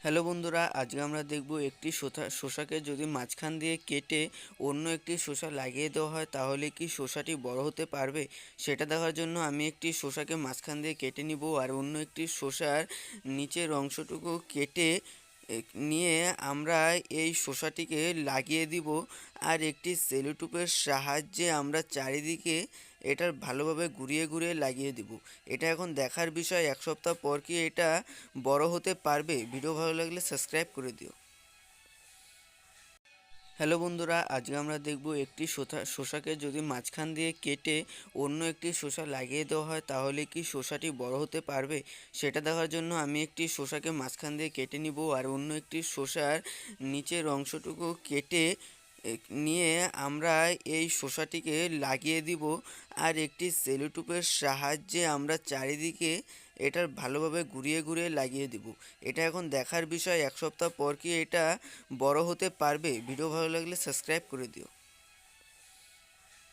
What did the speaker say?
Hello বন্ধুরা, আজকে আমরা দেখব একটি শসাকে যদি মাঝখান দিয়ে কেটে অন্য একটি শসা লাগিয়ে দেওয়া হয় তাহলে কি শসাটি বড় হতে পারবে। সেটা দেখার জন্য আমি একটি শসাকে মাঝখান দিয়ে কেটে নিব আর অন্য একটি শসার নিচের অংশটুকু কেটে নিয়ে আমরা এই শসাটিকে লাগিয়ে দিব। আর একটি সেলোটেপের সাহায্যে আমরা চারিদিকে এটার ভালোভাবে ঘুরিয়ে ঘুরিয়ে লাগিয়ে দিব। এটা এখন দেখার বিষয়, এক সপ্তাহ পর কি এটা বড় হতে পারবে। ভিডিও ভালো লাগলে সাবস্ক্রাইব করে দিও। হ্যালো বন্ধুরা, আজকে আমরা দেখব একটি শসাকে যদি মাঝখান দিয়ে কেটে অন্য একটি শসা লাগিয়ে দেওয়া হয় তাহলে কি শসাটি বড় হতে পারবে। সেটা দেখার জন্য আমি একটি শসাকে মাঝখান দিয়ে কেটে নিব আর অন্য একটি শসার নিচের অংশটুকু কেটে নিয়ে আমরা এই শসাটিকে লাগিয়ে দিব। আর একটি সেলোটেপের সাহায্যে আমরা চারিদিকে এটার ভালোভাবে ঘুরিয়ে ঘুরিয়ে লাগিয়ে দিব। এটা এখন দেখার বিষয়, এক সপ্তাহ পর কি এটা বড় হতে পারবে। ভিডিও ভালো লাগলে সাবস্ক্রাইব করে দিও।